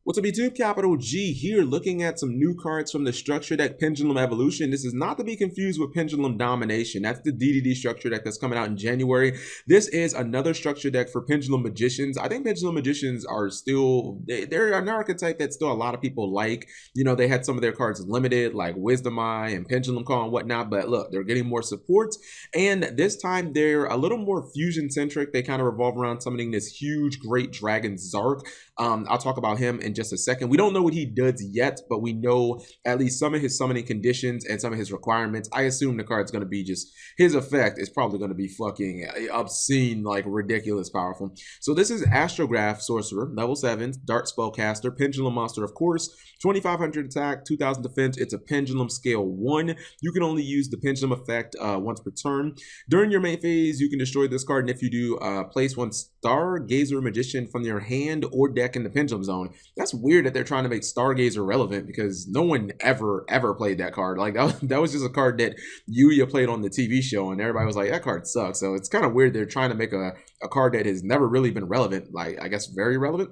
What's up YouTube, Capital G here, looking at some new cards from the structure deck Pendulum Evolution. This is not to be confused with Pendulum Domination. That's the DDD structure deck that's coming out in January. This is another structure deck for Pendulum Magicians. I think Pendulum Magicians are still, they're an archetype that still a lot of people like. You know, they had some of their cards limited, like Wisdom Eye and Pendulum Call and whatnot, but look, they're getting more support. And this time they're a little more fusion-centric. They kind of revolve around summoning this huge, great dragon Zark. I'll talk about him in just a second. We don't know what he does yet, but we know at least some of his summoning conditions and some of his requirements. I assume the card's going to be just, his effect is probably going to be fucking obscene, like ridiculous powerful. So this is Chronograph Sorcerer, level 7, Dark Spellcaster, Pendulum Monster, of course, 2500 attack, 2000 defense. It's a Pendulum scale 1. You can only use the Pendulum Effect once per turn. During your main phase, you can destroy this card, and if you do, place one Stargazer Magician from your hand or deck in the Pendulum Zone. That's weird that they're trying to make Stargazer relevant because no one ever played that card. Like that was just a card that Yuya played on the TV show and everybody was like, that card sucks. So it's kind of weird they're trying to make a card that has never really been relevant, like I guess very relevant.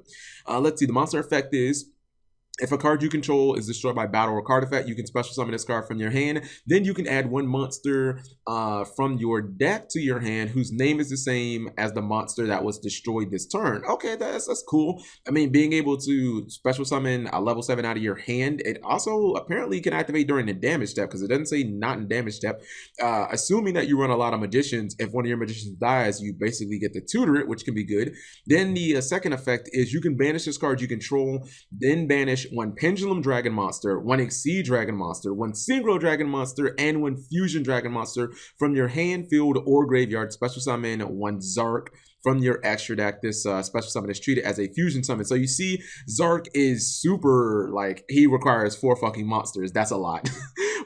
Let's see, the monster effect is, if a card you control is destroyed by battle or card effect, you can special summon this card from your hand. Then you can add one monster from your deck to your hand whose name is the same as the monster that was destroyed this turn. Okay, that's cool. I mean, being able to special summon a level 7 out of your hand, it also apparently can activate during the damage step because it doesn't say not in damage step. Assuming that you run a lot of magicians, if one of your magicians dies, you basically get to tutor it, which can be good. Then the second effect is you can banish this card you control, then banish one Pendulum Dragon Monster, one Exceed Dragon Monster, one Synchro Dragon Monster, and one Fusion Dragon Monster from your hand, field, or graveyard. Special summon one Zark from your extra deck. This special summon is treated as a fusion summon. So you see, Zark is super, like, he requires 4 fucking monsters. That's a lot.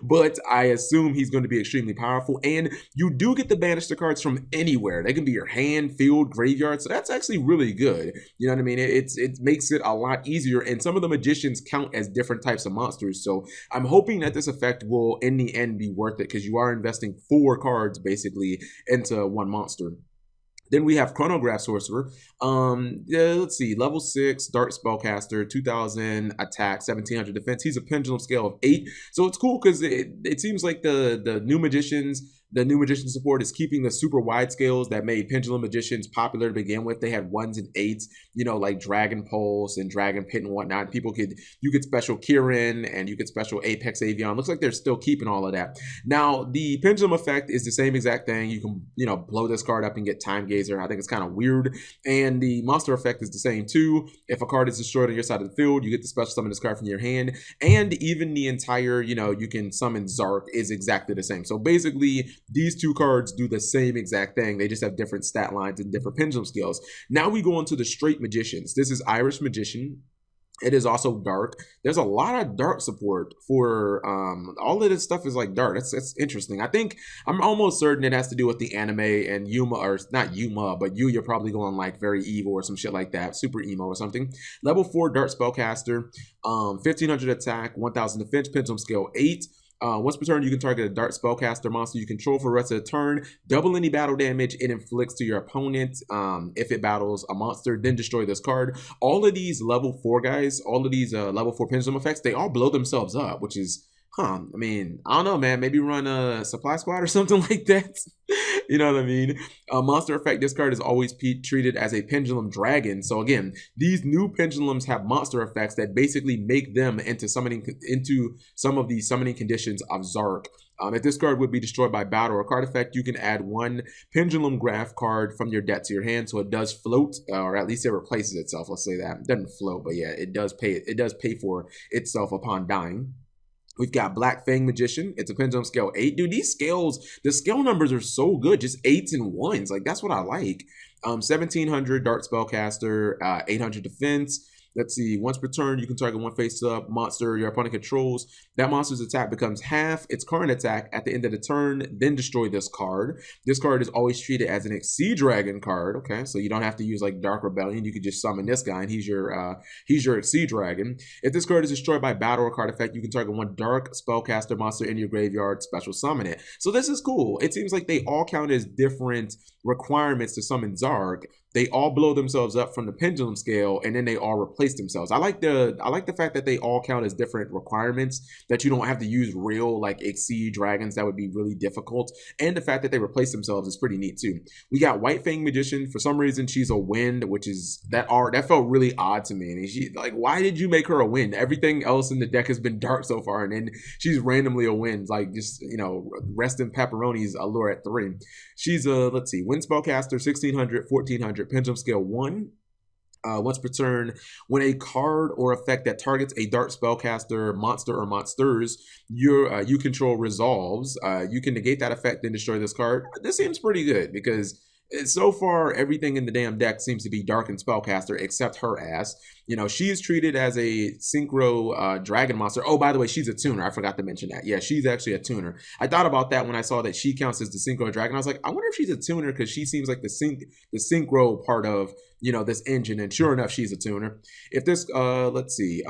But I assume he's going to be extremely powerful. And you do get to banish the cards from anywhere. They can be your hand, field, graveyard. So that's actually really good. You know what I mean? It makes it a lot easier. And some of the magicians count as different types of monsters. So I'm hoping that this effect will, in the end, be worth it because you are investing 4 cards, basically, into one monster. Then we have Chronograph Sorcerer. Let's see, level 6, Dark Spellcaster, 2000 attack, 1700 defense. He's a Pendulum scale of 8. So it's cool because it seems like the new magicians, the new magician support is keeping the super wide scales that made Pendulum Magicians popular to begin with. They had 1s and 8s, you know, like Dragon Pulse and Dragon Pit and whatnot. You could special Kirin and you could special Apex Avion. Looks like they're still keeping all of that. Now, the Pendulum Effect is the same exact thing. You can, you know, blow this card up and get Time Gazer. I think it's kind of weird. And the monster effect is the same too. If a card is destroyed on your side of the field, you get to special summon this card from your hand. And even the entire, you know, you can summon Zark is exactly the same. So basically, these 2 cards do the same exact thing. They just have different stat lines and different pendulum skills. Now we go into the straight magicians. This is Irish Magician. It is also dark. There's a lot of dark support for all of this stuff is like dark. That's interesting. I think I'm almost certain it has to do with the anime and Yuma, or not Yuma, but Yuya probably going like very evil or some shit like that. Super emo or something. Level 4 Dark Spellcaster, 1500 attack, 1000 defense, Pendulum scale 8. Once per turn, you can target a Dark Spellcaster monster you control for the rest of the turn. Double any battle damage it inflicts to your opponent if it battles a monster, then destroy this card. All of these level 4 guys, all of these level 4 Pendulum effects, they all blow themselves up, which is, I mean, I don't know, man. Maybe run a Supply Squad or something like that. You know what I mean? Monster effect, this card is always treated as a Pendulum Dragon. So again, these new Pendulums have monster effects that basically make them into some of the summoning conditions of Zark. If this card would be destroyed by battle or card effect, you can add one Pendulum Graph card from your deck to your hand, so it does float, or at least it replaces itself. Let's say that. It doesn't float, but yeah, it does pay for itself upon dying. We've got Black Fang Magician. It's a Pendulum scale 8. Dude, these scales, the scale numbers are so good. Just 8s and 1s. Like, that's what I like. 1700 Dark Spellcaster, 800 defense. Let's see, once per turn, you can target one face-up monster your opponent controls. That monster's attack becomes half its current attack at the end of the turn, then destroy this card. This card is always treated as an Exceed Dragon card, okay? So you don't have to use, like, Dark Rebellion. You could just summon this guy, and he's your Exceed Dragon. If this card is destroyed by battle or card effect, you can target one Dark Spellcaster monster in your graveyard, special summon it. So this is cool. It seems like they all count as different requirements to summon Zark, they all blow themselves up from the pendulum scale, and then they all replace themselves. I like the fact that they all count as different requirements, that you don't have to use real like Exceed dragons. That would be really difficult. And the fact that they replace themselves is pretty neat too. We got White Fang Magician. For some reason, she's a wind, which is that felt really odd to me. And she like, why did you make her a wind? Everything else in the deck has been dark so far, and then she's randomly a wind. Like, just, you know, rest in pepperoni's allure at 3. She's a, let's see, wind spellcaster, 1600, 1400, pendulum scale 1. Once per turn, when a card or effect that targets a dark spellcaster, monster, or monsters you control resolves, you can negate that effect and destroy this card. This seems pretty good because so far everything in the damn deck seems to be dark and spellcaster except her ass. You know, she is treated as a synchro dragon monster. Oh, by the way, she's a tuner. I forgot to mention that. Yeah, she's actually a tuner. I thought about that when I saw that she counts as the synchro dragon. I was like, I wonder if she's a tuner, because she seems like the synchro part of, you know, this engine. And sure enough, she's a tuner. If this, let's see,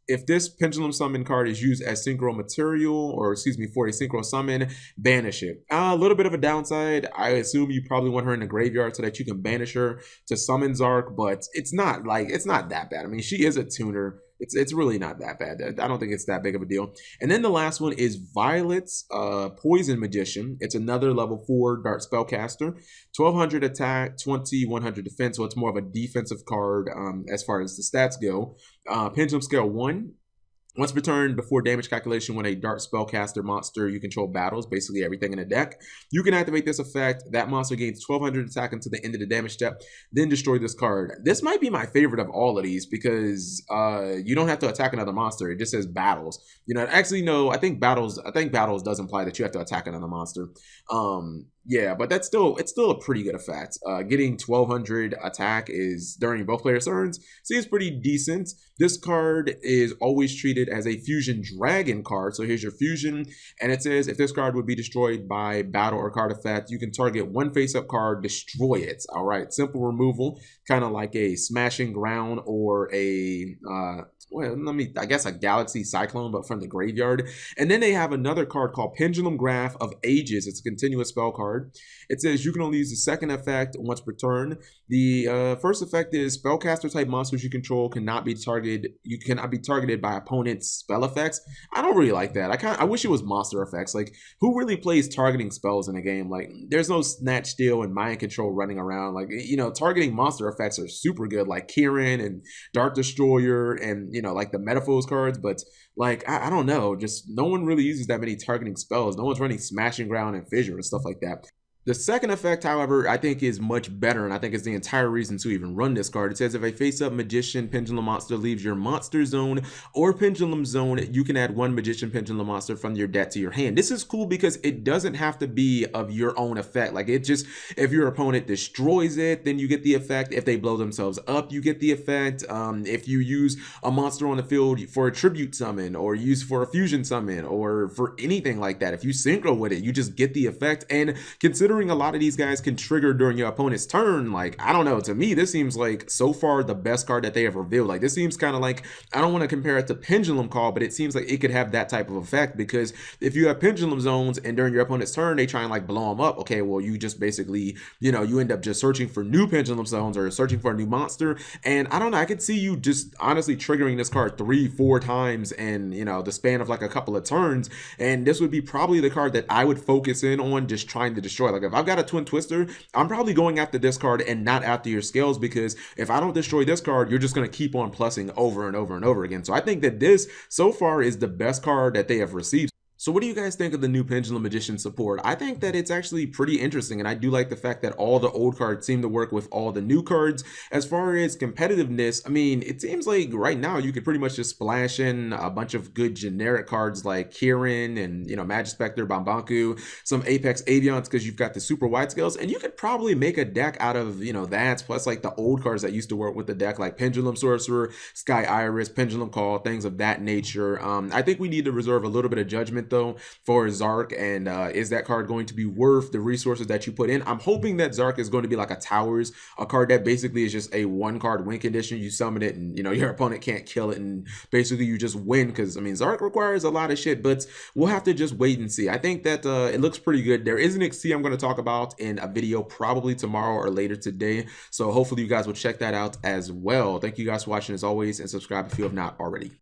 if this pendulum summon card is used as synchro material, or excuse me, for a synchro summon, banish it. A little bit of a downside. I assume you probably want her in the graveyard so that you can banish her to summon Zark, but it's not that bad. I mean, she is a tuner. It's really not that bad. I don't think it's that big of a deal. And then the last one is Violet's Poison Magician. It's another level 4 dark spellcaster. 1200 attack, 2100 defense. So it's more of a defensive card as far as the stats go. Pendulum scale 1. Once per turn, before damage calculation, when a dark spellcaster monster you control battles, basically everything in the deck, you can activate this effect. That monster gains 1200 attack until the end of the damage step, then destroy this card. This might be my favorite of all of these because you don't have to attack another monster. It just says battles. You know, actually, no, I think battles does imply that you have to attack another monster. Yeah, but it's still a pretty good effect. Getting 1200 attack is during both players' turns seems pretty decent. This card is always treated as a fusion dragon card. So here's your fusion, and it says if this card would be destroyed by battle or card effect, you can target one face-up card, destroy it. All right, simple removal, kind of like a Smashing Ground or a I guess a Galaxy Cyclone, but from the graveyard. And then they have another card called Pendulum Graph of Ages. It's a continuous spell card. It says you can only use the second effect once per turn. The first effect is spellcaster type monsters you control cannot be targeted. You cannot be targeted by opponent's spell effects. I don't really like that. I wish it was monster effects. Like, who really plays targeting spells in a game? Like, there's no Snatch Steal and Mind Control running around. Like, you know, targeting monster effects are super good, like Kieran and Dark Destroyer and, you know, like the Metaphors cards. But like, I don't know, just no one really uses that many targeting spells. No one's running Smashing Ground and Fissure and stuff like that. The second effect, however, I think is much better, and I think it's the entire reason to even run this card. It says if a face-up Magician Pendulum monster leaves your monster zone or Pendulum zone, you can add one Magician Pendulum monster from your deck to your hand. This is cool because it doesn't have to be of your own effect. Like, it just, if your opponent destroys it, then you get the effect. If they blow themselves up, you get the effect. If you use a monster on the field for a tribute summon, or use for a fusion summon, or for anything like that, if you synchro with it, you just get the effect. And considering a lot of these guys can trigger during your opponent's turn, like, I don't know, to me this seems like so far the best card that they have revealed. Like, this seems kind of like, I don't want to compare it to Pendulum Call, but it seems like it could have that type of effect, because if you have pendulum zones and during your opponent's turn they try and like blow them up, okay, well, you just basically, you know, you end up just searching for new pendulum zones or searching for a new monster. And I don't know, I could see you just honestly triggering this card 3-4 times in, you know, the span of like a couple of turns, and this would be probably the card that I would focus in on just trying to destroy. Like, if I've got a Twin Twister, I'm probably going after this card and not after your scales, because if I don't destroy this card, you're just going to keep on plussing over and over and over again. So I think that this so far is the best card that they have received. So what do you guys think of the new Pendulum Magician support? I think that it's actually pretty interesting, and I do like the fact that all the old cards seem to work with all the new cards. As far as competitiveness, I mean, it seems like right now you could pretty much just splash in a bunch of good generic cards like Kieran and, you know, Magic Spectre, Bambanku, some Apex Avions, because you've got the super wide scales, and you could probably make a deck out of, you know, that, plus like the old cards that used to work with the deck, like Pendulum Sorcerer, Sky Iris, Pendulum Call, things of that nature. I think we need to reserve a little bit of judgment different though for Zark, and is that card going to be worth the resources that you put in? I'm hoping that Zark is going to be like a Towers, a card that basically is just a 1-card win condition. You summon it and, you know, your opponent can't kill it, and basically you just win, because I mean Zark requires a lot of shit, but we'll have to just wait and see. I think that it looks pretty good. There is an XC I'm going to talk about in a video probably tomorrow or later today, so hopefully you guys will check that out as well. Thank you guys for watching as always, and subscribe if you have not already.